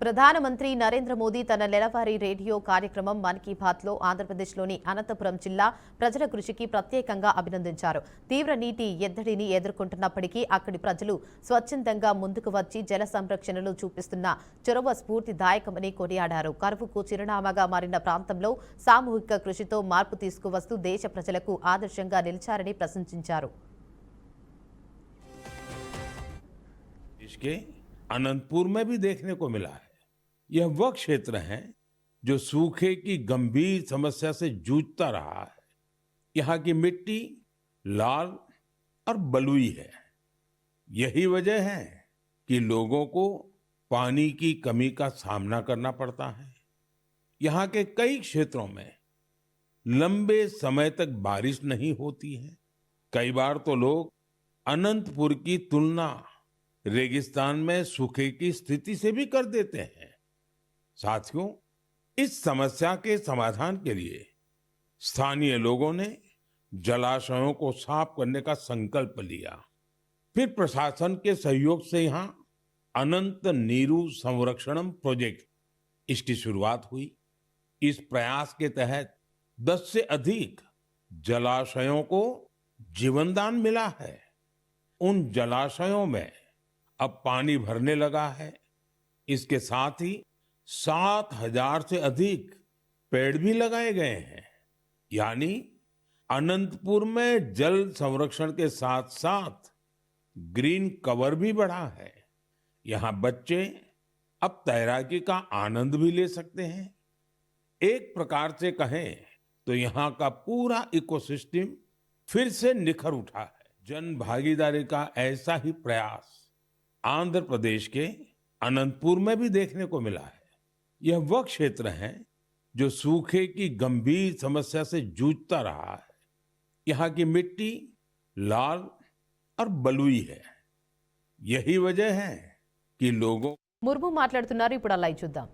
ప్రధానమంత్రి నరేంద్ర మోదీ తన నెలవారీ రేడియో కార్యక్రమం మన్ కీ బాత్లో ఆంధ్రప్రదేశ్లోని అనంతపురం జిల్లా ప్రజల కృషికి ప్రత్యేకంగా అభినందించారు. తీవ్ర నీటి ఎద్దడిని ఎదుర్కొంటున్నప్పటికీ అక్కడి ప్రజలు స్వచ్ఛందంగా ముందుకు వచ్చి జల సంరక్షణను చూపిస్తున్న చొరవ స్ఫూర్తిదాయకమని కొనియాడారు. కరువుకు చిరునామాగా మారిన ప్రాంతంలో సామూహిక కృషితో మార్పు తీసుకువస్తూ దేశ ప్రజలకు ఆదర్శంగా నిలిచారని ప్రశంసించారు. अनंतपुर में भी देखने को मिला है। यह वह क्षेत्र है जो सूखे की गंभीर समस्या से जूझता रहा है। यहाँ की मिट्टी लाल और बलुई है। यही वजह है कि लोगों को पानी की कमी का सामना करना पड़ता है। यहाँ के कई क्षेत्रों में लंबे समय तक बारिश नहीं होती है। कई बार तो लोग अनंतपुर की तुलना रेगिस्तान में सूखे की स्थिति से भी कर देते हैं। साथियों, इस समस्या के समाधान के लिए स्थानीय लोगों ने जलाशयों को साफ करने का संकल्प लिया। फिर प्रशासन के सहयोग से यहाँ अनंत नीरू संरक्षणम प्रोजेक्ट इसकी शुरुआत हुई। इस प्रयास के तहत 10 से अधिक जलाशयों को जीवनदान मिला है। उन जलाशयों में अब पानी भरने लगा है। इसके साथ ही 7,000 से अधिक पेड़ भी लगाए गए हैं। यानी अनंतपुर में जल संरक्षण के साथ साथ ग्रीन कवर भी बढ़ा है। यहाँ बच्चे अब तैराकी का आनंद भी ले सकते हैं। एक प्रकार से कहें तो यहाँ का पूरा इकोसिस्टम फिर से निखर उठा है। जन भागीदारी का ऐसा ही प्रयास आंध्र प्रदेश के अनंतपुर में भी देखने को मिला है। यह वह क्षेत्र है जो सूखे की गंभीर समस्या से जूझता रहा है। यहाँ की मिट्टी लाल और बलुई है। यही वजह है कि लोगों ముర్ము మాట్లాడుతున్నారు. ఇప్పుడు అలా చూద్దాం.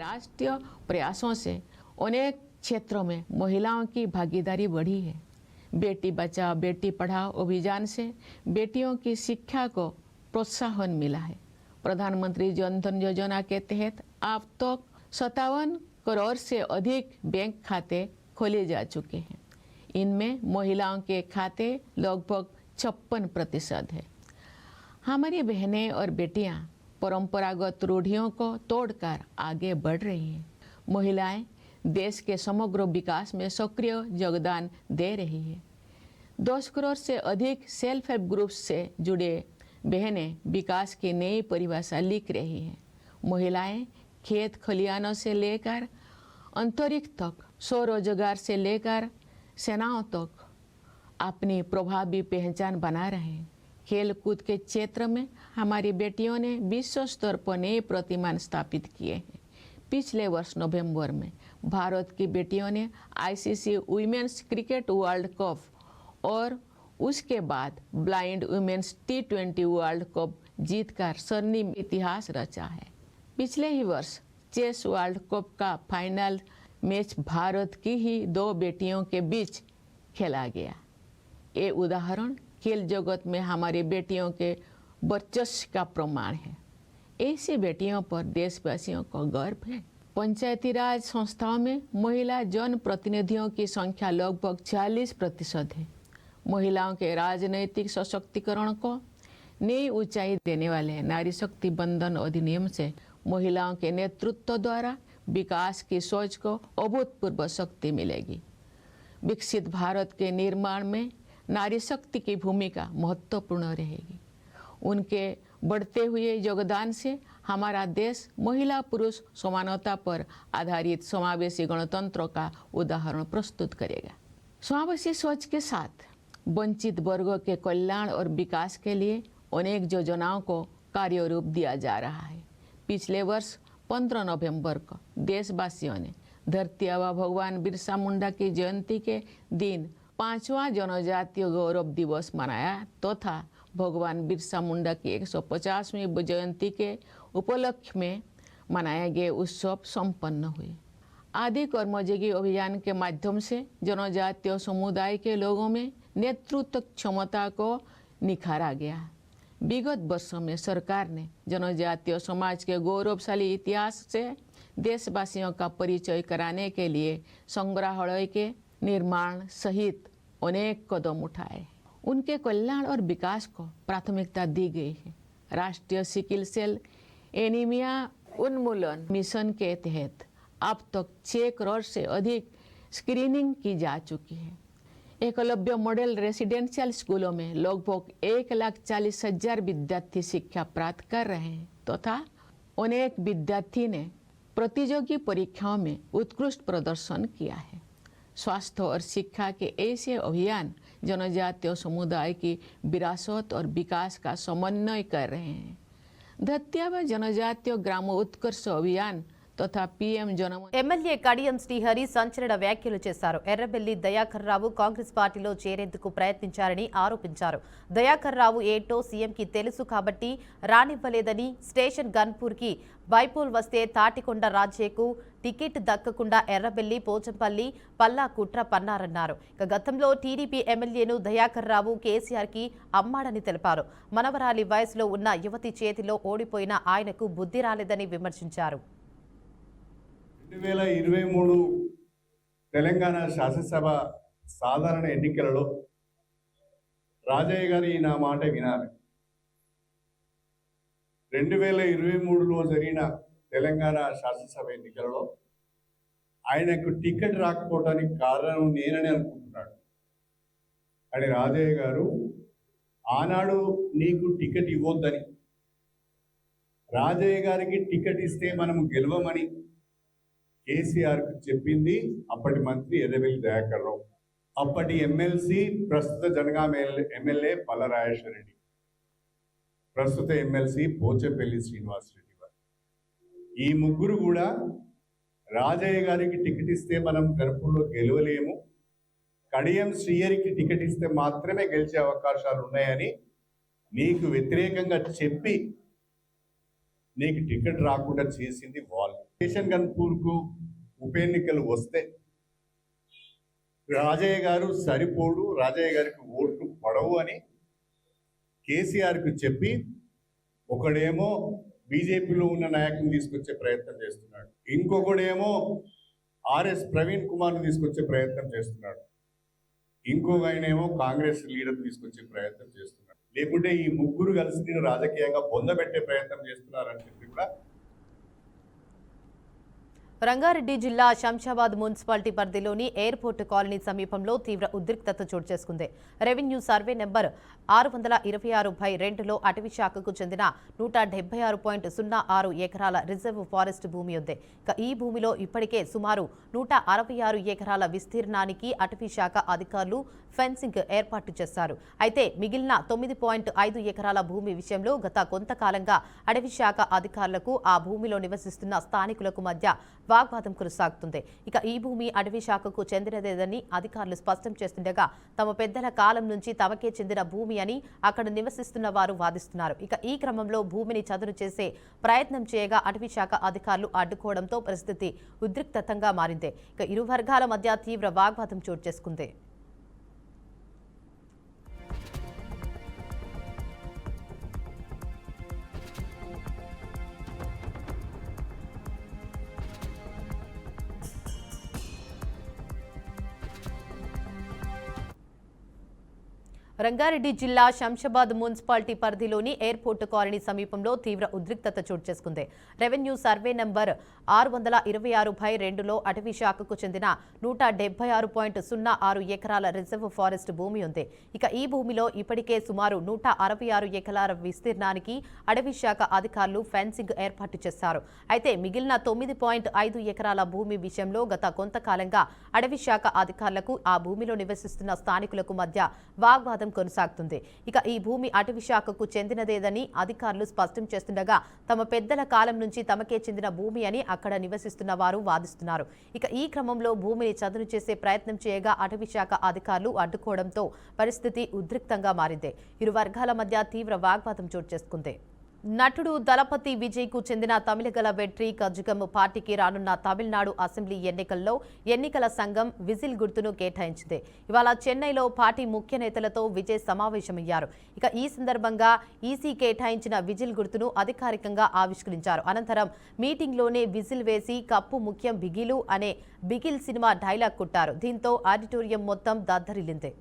राष्ट्रीय प्रयासों से अनेक क्षेत्रों में महिलाओं की भागीदारी बढ़ी है। बेटी बचाओ बेटी पढ़ाओ अभियान से बेटियों की शिक्षा को प्रोत्साहन मिला है। प्रधानमंत्री जन धन योजना के तहत अब तक 57 करोड़ से अधिक बैंक खाते खोले जा चुके हैं। इनमें महिलाओं के खाते लगभग 56% है। हमारी बहनें और बेटियां परंपरागत रूढ़ियों को तोड़कर आगे बढ़ रही हैं। महिलाएं देश के समग्र विकास में सक्रिय योगदान दे रही है। 10 करोड़ से अधिक सेल्फ हेल्प ग्रुप्स से जुड़े बहनें विकास की नई परिभाषा लिख रही हैं। महिलाएं खेत खलिहानों से लेकर अंतरिक्ष तक, स्वरोजगार से लेकर सेनाओं तक अपनी प्रभावी पहचान बना रहे हैं। खेल कूद के क्षेत्र में हमारी बेटियों ने विश्व स्तर पर नए प्रतिमान स्थापित किए हैं। पिछले वर्ष नवंबर में भारत की बेटियों ने I C C women's cricket world cup और उसके बाद blind women's T20 world cup जीतकर स्वर्णिम इतिहास रचा है। पिछले ही वर्ष चेस वर्ल्ड कप का फाइनल मैच भारत की ही 2 बेटियों के बीच खेला गया। ये उदाहरण खेल जगत में हमारी बेटियों के वर्चस्व का प्रमाण है। ऐसी बेटियों पर देशवासियों को गर्व है। पंचायती राज संस्थाओं में महिला जन प्रतिनिधियों की संख्या लगभग 40% है। महिलाओं के राजनैतिक सशक्तिकरण को नई ऊंचाई देने वाले नारी शक्ति बंधन अधिनियम से महिलाओं के नेतृत्व द्वारा विकास की सोच को अभूतपूर्व शक्ति मिलेगी। विकसित भारत के निर्माण में नारी शक्ति की भूमिका महत्वपूर्ण रहेगी। उनके बढ़ते हुए योगदान से हमारा देश महिला पुरुष समानता पर आधारित समावेशी गणतंत्र का उदाहरण प्रस्तुत करेगा। समावेशी सोच के साथ वंचित वर्गों के कल्याण और विकास के लिए अनेक योजनाओं को कार्यरूप दिया जा रहा है। पिछले वर्ष 15 नवंबर को देशवासियों ने धरती आबा भगवान बिरसा मुंडा की जयंती के दिन 5वां जनजातीय गौरव दिवस मनाया तथा भगवान बिरसा मुंडा की 150वीं जयंती के उपलक्ष्य में मनाए गए उत्सव संपन्न हुए। आदि कर्मयोगी अभियान के माध्यम से जनजातीय समुदाय के लोगों में नेतृत्व क्षमता को निखारा गया। विगत वर्षों में सरकार ने जनजातीय समाज के गौरवशाली इतिहास से देशवासियों का परिचय कराने के लिए संग्रहालय के निर्माण सहित अनेक कदम उठाए। उनके कल्याण और विकास को प्राथमिकता दी गई है। राष्ट्रीय सिकिल सेल एनीमिया उन्मूलन मिशन के तहत अब तक 6 करोड़ से अधिक स्क्रीनिंग की जा चुकी है। एकलव्य मॉडल रेसिडेंशियल स्कूलों में लगभग 1,40,000 विद्यार्थी शिक्षा प्राप्त कर रहे हैं तथा अनेक विद्यार्थी ने प्रतियोगी परीक्षाओं में उत्कृष्ट प्रदर्शन किया है। स्वास्थ्य और शिक्षा के ऐसे अभियान जनजातीय समुदाय की विरासत और विकास का समन्वय कर रहे हैं। दत्या व जनजातीय ग्रामोत्कर्ष अभियान तथा पीएम जनम ఎమ్మెల్యే కడియం శ్రీహరి సంచలన వ్యాఖ్యలు చేశారు. ఎర్రబెల్లి దయాకర్ రావు కాంగ్రెస్ పార్టీలో చేరేందుకు ప్రయత్నించారని ఆరోపించారు. దయాకర్ రావు ఏంటో సీఎంకి తెలుసు కాబట్టి రానివ్వలేదని, స్టేషన్ గన్పూర్కి బైపోల్ వస్తే తాటికొండ రాజ్యకు టికెట్ దక్కకుండా ఎర్రబెల్లి, పోచంపల్లి, పల్లా కుట్ర పన్నారన్నారు. ఇక గతంలో టీడీపీ ఎమ్మెల్యేను దయాకర్ రావు కేసీఆర్కి అమ్మాడని తెలిపారు. మనవరాలి వయసులో ఉన్న యువతి చేతిలో ఓడిపోయిన ఆయనకు బుద్ధి రాలేదని విమర్శించారు. 2023 తెలంగాణ శాసనసభ సాధారణ ఎన్నికలలో రాజయ్య గారు నా మాట వినాలి. 2023లో జరిగిన తెలంగాణ శాసనసభ ఎన్నికలలో ఆయనకు టికెట్ రాకపోవడానికి కారణం నేనని అనుకుంటున్నాడు. కానీ రాజయ్య గారు ఆనాడు నీకు టికెట్ ఇవ్వొద్దని, రాజయ్య గారికి టికెట్ ఇస్తే మనం గెలవమని కేసీఆర్కు చెప్పింది అప్పటి మంత్రి ఎర్రబెల్లి దయాకర్ రావు, అప్పటి ఎమ్మెల్సీ ప్రస్తుత జనగామ ఎమ్మెల్యే పల్లరాజేశ్వర రెడ్డి, ప్రస్తుత ఎమ్మెల్సీ పోచంపల్లి శ్రీనివాస్ రెడ్డి గారు. ఈ ముగ్గురు కూడా రాజయ్య గారికి టికెట్ ఇస్తే మనం గర్భంలో గెలవలేము, కడియం శ్రీహరికి టికెట్ ఇస్తే మాత్రమే గెలిచే అవకాశాలు ఉన్నాయని నీకు వ్యతిరేకంగా చెప్పి నీకు టికెట్ రాకుండా చేసింది వాళ్ళు. స్టేషన్ గన్పూర్కు ఉప ఎన్నికలు వస్తే రాజయ్య గారు సరిపోడు, రాజయ్య గారికి ఓట్లు పడవు అని కేసీఆర్కు చెప్పి ఒకడేమో బీజేపీలో ఉన్న నాయకుని తీసుకొచ్చే ప్రయత్నం చేస్తున్నాడు, ఇంకొకడేమో ఆర్ఎస్ ప్రవీణ్ కుమార్ని తీసుకొచ్చే ప్రయత్నం చేస్తున్నాడు, ఇంకొక ఆయనేమో కాంగ్రెస్ లీడర్ తీసుకొచ్చే ప్రయత్నం చేస్తున్నాడు. లేకుంటే ఈ ముగ్గురు కలిసి నేను రాజకీయంగా పొందబెట్టే ప్రయత్నం చేస్తున్నారని చెప్పి కూడా. రంగారెడ్డి జిల్లా శంషాబాద్ మున్సిపాలిటీ పరిధిలోని ఎయిర్పోర్ట్ కాలనీ సమీపంలో తీవ్ర ఉద్రిక్తత చోటు చేసుకుంది. రెవెన్యూ సర్వే నెంబర్ 626/2లో అటవీ శాఖకు చెందిన 176.06 ఎకరాల రిజర్వ్ ఫారెస్ట్ భూమి ఉంది. ఈ భూమిలో ఇప్పటికే సుమారు 166 ఎకరాల విస్తీర్ణానికి అటవీ శాఖ అధికారులు ఫెన్సింగ్ ఏర్పాటు చేశారు. అయితే మిగిలిన 9.5 ఎకరాల భూమి విషయంలో గత కొంతకాలంగా అటవీ శాఖ అధికారులకు ఆ భూమిలో నివసిస్తున్న స్థానికులకు మధ్య వాగ్వాదం కొనసాగుతుంది. ఈ భూమి అటవీ శాఖకు చెందినదేదని అధికారులు స్పష్టం చేస్తుండగా తమ పెద్దల కాలం నుంచి తమకే చెందిన భూమి అని అక్కడ నివసిస్తున్న వారు వాదిస్తున్నారు. ఈ క్రమంలో భూమిని చదును చేసే ప్రయత్నం చేయగా అటవీ శాఖ అధికారులు అడ్డుకోవడంతో పరిస్థితి ఉద్రిక్తతంగా మారింది. ఇరు వర్గాల మధ్య తీవ్ర వాగ్వాదం చోటు చేసుకుంది. రంగారెడ్డి జిల్లా శంషాబాద్ మున్సిపాలిటీ పరిధిలోని ఎయిర్పోర్ట్ కాలనీ సమీపంలో తీవ్ర ఉద్రిక్తత చోటు చేసుకుంది. రెవెన్యూ సర్వే నంబర్ 626/2లో అటవీ శాఖకు చెందిన 176.06 ఎకరాల రిజర్వ్ ఫారెస్ట్ భూమి ఉంది. ఈ భూమిలో ఇప్పటికే సుమారు 166 ఎకరాల విస్తీర్ణానికి అటవీ శాఖ అధికారులు ఫెన్సింగ్ ఏర్పాటు చేశారు. అయితే మిగిలిన 9.5 ఎకరాల భూమి విషయంలో గత కొంతకాలంగా అటవీ శాఖ అధికారులకు ఆ భూమిలో నివసిస్తున్న స్థానికులకు మధ్య వాగ్వాదం కొనసాగుతుంది. ఈ భూమి అటవీ శాఖకు చెందినదేదని అధికారులు స్పష్టం చేస్తుండగా తమ పెద్దల కాలం నుంచి తమకే చెందిన భూమి అని అక్కడ నివసిస్తున్న వారు వాదిస్తున్నారు. ఈ క్రమంలో భూమిని చదును చేసే ప్రయత్నం చేయగా అటవీ శాఖ అధికారులు అడ్డుకోవడంతో పరిస్థితి ఉద్రిక్తంగా మారింది. ఇరు వర్గాల మధ్య తీవ్ర వాగ్వాదం చోటు చేసుకుంది. నటుడు దళపతి విజయ్ కు చెందిన తమిళగల వెట్రి కజగం పార్టీకి రానున్న తమిళనాడు అసెంబ్లీ ఎన్నికల్లో ఎన్నికల సంఘం విజిల్ గుర్తును కేటాయించింది. ఇవాళ చెన్నైలో పార్టీ ముఖ్య నేతలతో విజయ్ సమావేశమయ్యారు. ఇక ఈ సందర్భంగా ఈసీ కేటాయించిన విజిల్ గుర్తును అధికారికంగా ఆవిష్కరించారు. అనంతరం మీటింగ్లోనే విజిల్ వేసి కప్పు ముఖ్యం బిగిలు అనే బిగిల్ సినిమా డైలాగ్ కొట్టారు. దీంతో ఆడిటోరియం మొత్తం దద్దరిల్లింది.